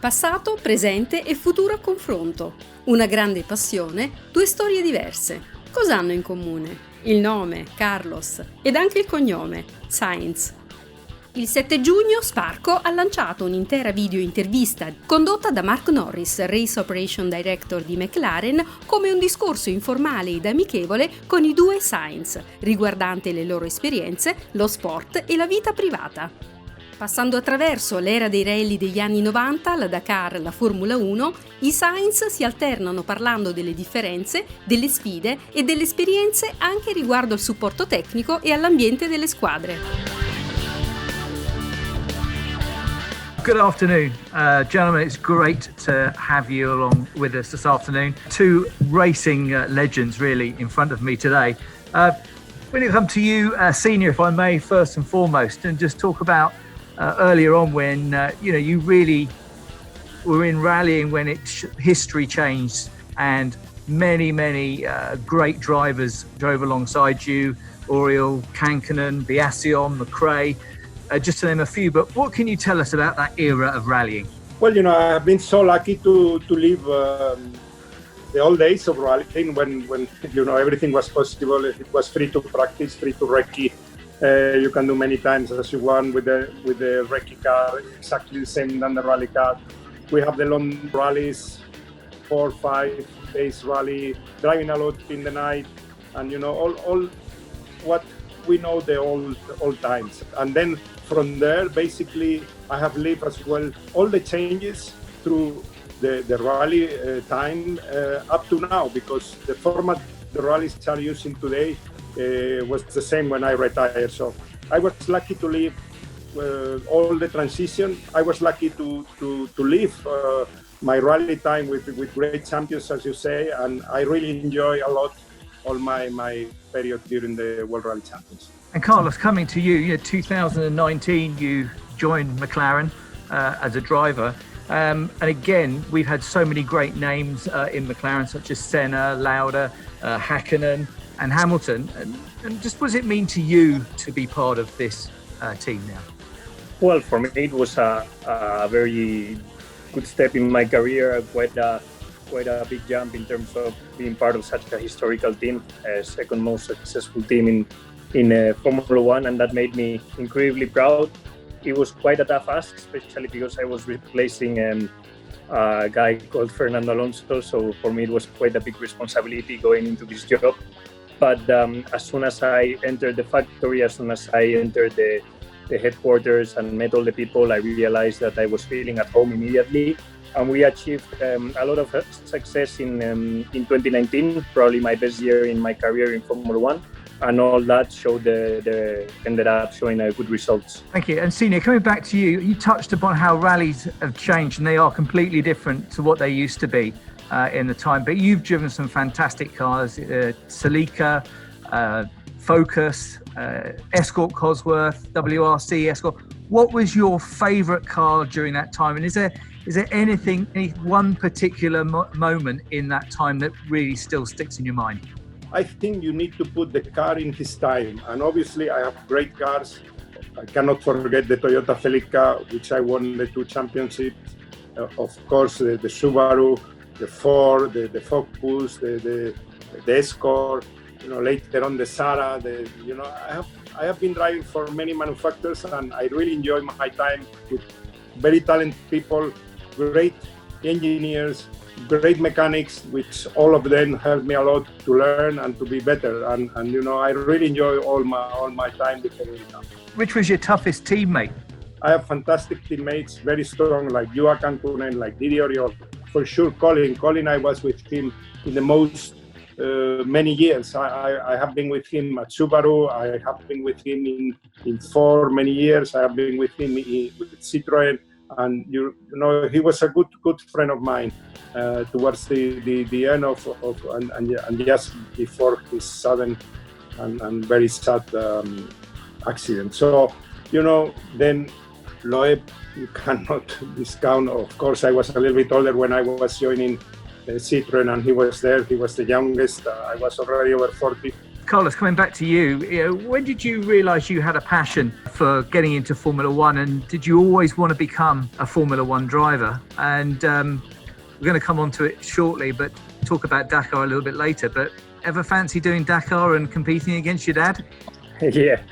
Passato, presente e futuro a confronto. Una grande passione, due storie diverse. Cosa hanno in comune? Il nome, Carlos, ed anche il cognome, Sainz. Il 7 giugno Sparco ha lanciato un'intera video intervista condotta da Mark Norris, Race Operation Director di McLaren, come un discorso informale ed amichevole con i due Sainz, riguardante le loro esperienze, lo sport e la vita privata. Passando attraverso l'era dei rally degli anni 90, la Dakar, la Formula 1, i Sainz si alternano parlando delle differenze, delle sfide e delle esperienze anche riguardo al supporto tecnico e all'ambiente delle squadre. Good afternoon, gentlemen. It's great to have you along with us this afternoon. Two racing legends really in front of me today. When it comes to you, Senior, if I may, first and foremost, and just talk about earlier on when you really were in rallying when history changed and many great drivers drove alongside you, Oriol, Kankkunen, Biasion, McRae, just to name a few. But what can you tell us about that era of rallying? Well, I've been so lucky to live the old days of rallying when everything was possible. It was free to practice, free to recce. You can do many times as you want with the recce car, exactly the same than the rally car. We have the long rallies, 4 or 5 days rally, driving a lot in the night, and all what we know the old times. And then from there, basically, I have lived as well all the changes through the rally time up to now, because the format the rallies are using today was the same when I retired. So I was lucky to live all the transition. I was lucky to live my rally time with great champions, as you say, and I really enjoy a lot all my period during the World Rally Champions. And Carlos, coming to you, 2019, you joined McLaren as a driver. And again, we've had so many great names in McLaren, such as Senna, Lauda, Hakkinen, and Hamilton. And just what does it mean to you to be part of this team now? Well, for me, it was a very good step in my career, quite a big jump in terms of being part of such a historical team, second most successful team in Formula One, and that made me incredibly proud. It was quite a tough ask, especially because I was replacing a guy called Fernando Alonso, so for me it was quite a big responsibility going into this job. But as soon as I entered the factory, as soon as I entered the headquarters and met all the people, I realized that I was feeling at home immediately. And we achieved a lot of success in 2019, probably my best year in my career in Formula One. And all that ended up showing good results. Thank you. And Senior, coming back to you, you touched upon how rallies have changed and they are completely different to what they used to be in the time. But you've driven some fantastic cars, Celica, Focus, Escort Cosworth, WRC Escort. What was your favourite car during that time? And is there any one particular moment in that time that really still sticks in your mind? I think you need to put the car in his time. And obviously I have great cars. I cannot forget the Toyota Celica, which I won the 2 championships. Of course, the Subaru, the Ford, the Focus, the Escort, later on the Sara. I have been driving for many manufacturers, and I really enjoy my time with very talented people, great engineers, great mechanics, which all of them helped me a lot to learn and to be better. And I really enjoy all my time with America. Which was your toughest teammate? I have fantastic teammates, very strong, like Juha Kankkunen, like Didi Oriol. For sure, Colin, I was with him in the most many years. I have been with him at Subaru. I have been with him in Ford many years. I have been with him with Citroën. And he was a good friend of mine towards the end of and just before his sudden and very sad accident. So then Loeb, you cannot discount. Of course, I was a little bit older when I was joining Citroën, and he was there. He was the youngest. I was already over 40. Carlos, coming back to you, when did you realise you had a passion for getting into Formula One, and did you always want to become a Formula One driver? And we're going to come on to it shortly, but talk about Dakar a little bit later. But ever fancy doing Dakar and competing against your dad? Yeah,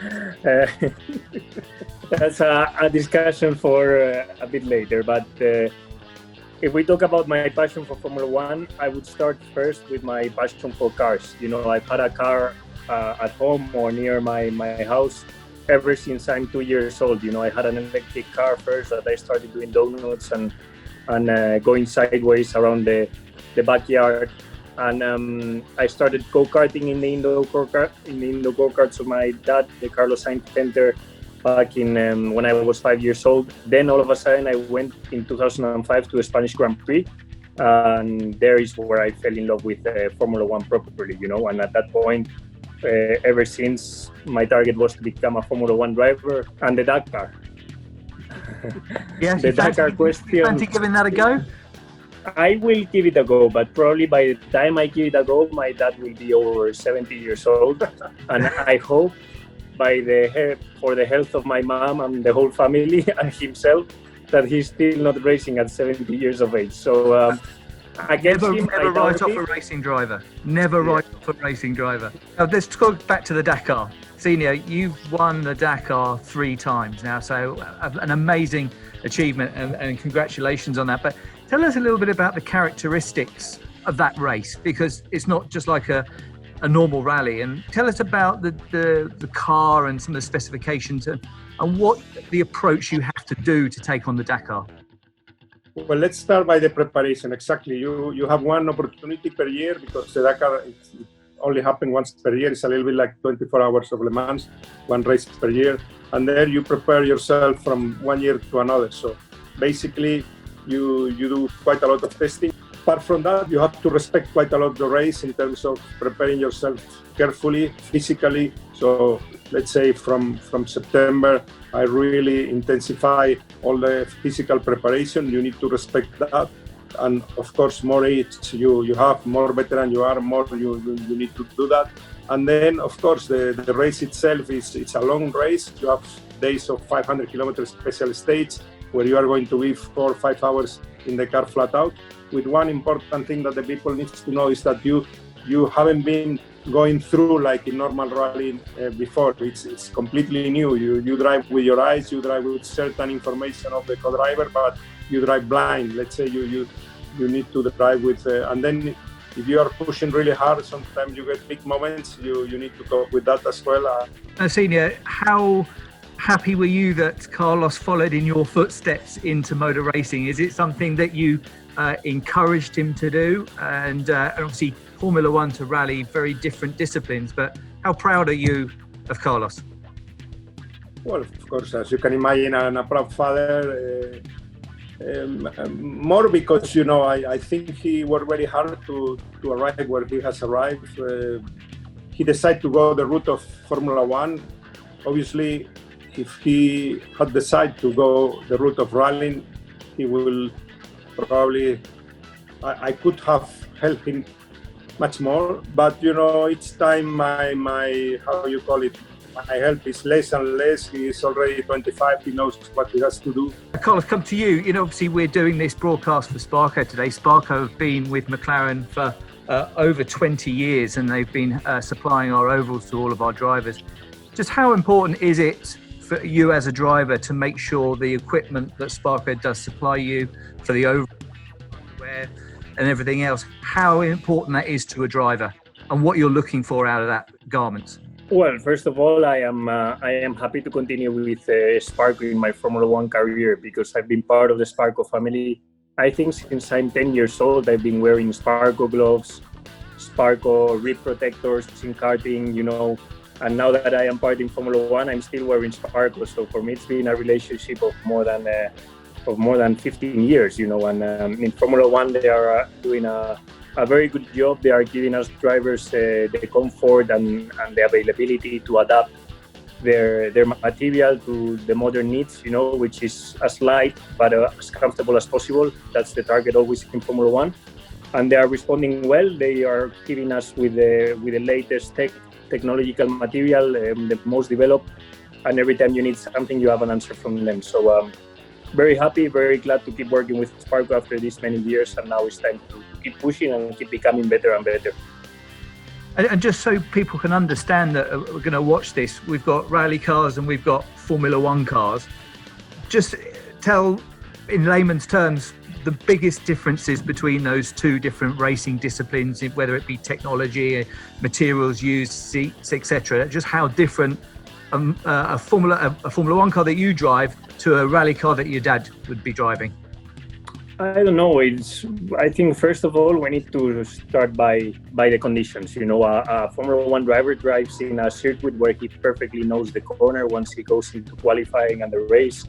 that's a discussion for a bit later. But if we talk about my passion for Formula One, I would start first with my passion for cars. I've had a car at home or near my house ever since I'm 2 years old. I had an electric car first that I started doing donuts and going sideways around the backyard. And I started go-karting in the indoor go-karts of my dad, the Carlos Sainz Center, back in when I was 5 years old. Then all of a sudden I went in 2005 to the Spanish Grand Prix, and there is where I fell in love with Formula One properly, and at that point, ever since, my target was to become a Formula One driver. And the Dakar. Yes, the Dakar question. Fancy giving that a go? I will give it a go, but probably by the time I give it a go, my dad will be over 70 years old. And I hope for the health of my mom and the whole family and himself, that he's still not racing at 70 years of age. So against him, never write off a racing driver. Never write off a racing driver. Now, let's go back to the Dakar. Senior, you've won the Dakar 3 times now, so an amazing achievement, and congratulations on that. But tell us a little bit about the characteristics of that race, because it's not just like a normal rally. And tell us about the car and some of the specifications and what the approach you have to do to take on the Dakar. Well, let's start by the preparation. Exactly. You have one opportunity per year, because the Dakar only happens once per year. It's a little bit like 24 hours of Le Mans, one race per year. And there you prepare yourself from one year to another. So basically, you do quite a lot of testing. Apart from that, you have to respect quite a lot the race in terms of preparing yourself carefully, physically. So let's say from September, I really intensify all the physical preparation. You need to respect that. And of course, more age you have, more veteran you are, more you need to do that. And then, of course, the race itself it's a long race. You have days of 500 kilometers special stage where you are going to be 4 or 5 hours in the car flat out. With one important thing that the people need to know is that you haven't been going through like in normal rally before. It's completely new. You drive with your eyes, you drive with certain information of the co-driver, but you drive blind. Let's say you need to drive with, and then if you are pushing really hard, sometimes you get big moments. You need to cope with that as well. Senior, how happy were you that Carlos followed in your footsteps into motor racing? Is it something that you encouraged him to do? And obviously Formula One to rally, very different disciplines, but how proud are you of Carlos? Well, of course, as you can imagine, I'm a proud father. More because, I think he worked very hard to arrive where he has arrived. He decided to go the route of Formula One. Obviously, if he had decided to go the route of rallying, he will probably, I could have helped him much more. But, each time my how you call it, my help is less and less. He is already 25. He knows what he has to do. Carlos, come to you. Obviously we're doing this broadcast for Sparco today. Sparco have been with McLaren for over 20 years, and they've been supplying our ovals to all of our drivers. Just how important is it for you as a driver to make sure the equipment that Sparco does supply you for the oval and everything else, how important that is to a driver and what you're looking for out of that garment? Well, first of all, I am happy to continue with Sparco in my Formula One career, because I've been part of the Sparco family. I think since I'm 10 years old, I've been wearing Sparco gloves, Sparco rib protectors in karting, and now that I am part in Formula One, I'm still wearing Sparco. So for me, it's been a relationship of more than 15 years, and in Formula One, they are doing a very good job. They are giving us drivers the comfort and the availability to adapt their material to the modern needs, which is as light but as comfortable as possible. That's the target always in Formula One. And they are responding well. They are giving us with the latest technological material, the most developed, and every time you need something, you have an answer from them. So very happy, very glad to keep working with Sparco after these many years, and now it's time to keep pushing and keep becoming better and better. And just so people can understand that we're going to watch this, we've got rally cars and we've got Formula One cars. Just tell, in layman's terms, the biggest differences between those two different racing disciplines, whether it be technology, materials used, seats, etc. Just how different a Formula One car that you drive to a rally car that your dad would be driving. I don't know. I think first of all we need to start by the conditions. You know, a Formula One driver drives in a circuit where he perfectly knows the corner once he goes into qualifying and the race,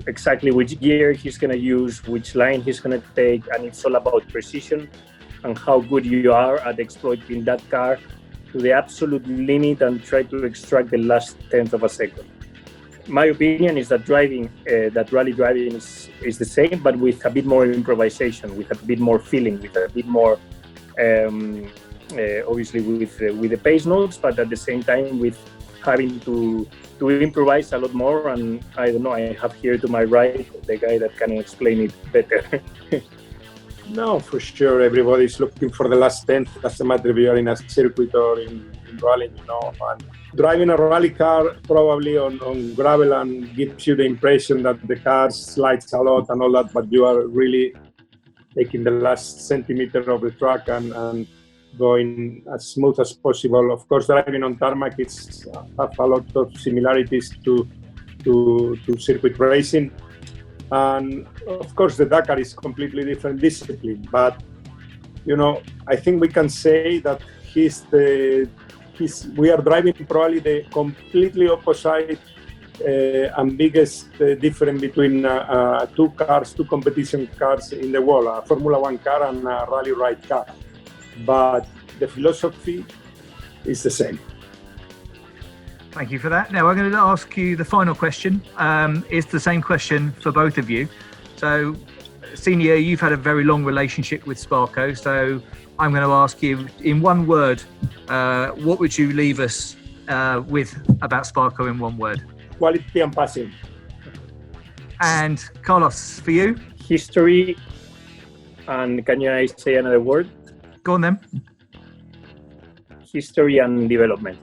exactly which gear he's going to use, which line he's going to take, and it's all about precision and how good you are at exploiting that car to the absolute limit and try to extract the last tenth of a second. My opinion is that rally driving is the same, but with a bit more improvisation, with a bit more feeling, with a bit more, obviously with the pace notes, but at the same time with having to improvise a lot more. And I don't know, I have here to my right the guy that can explain it better. No, for sure, everybody's looking for the last tenth. Doesn't matter if you're in a circuit or in rally, you know. And driving a rally car probably on gravel and gives you the impression that the car slides a lot and all that, but you are really taking the last centimeter of the track and going as smooth as possible. Of course, driving on tarmac have a lot of similarities to circuit racing. And of course, the Dakar is completely different discipline. But, you know, I think we can say that we are driving probably the completely opposite and biggest difference between two competition cars in the world, a Formula One car and a rally ride car. But the philosophy is the same. Thank you for that. Now I'm going to ask you the final question. It's the same question for both of you. So, Senior, you've had a very long relationship with Sparco. So I'm going to ask you in one word, what would you leave us with about Sparco in one word? Quality and passion. And Carlos, for you? History. And can I say another word? Go on then. History and development.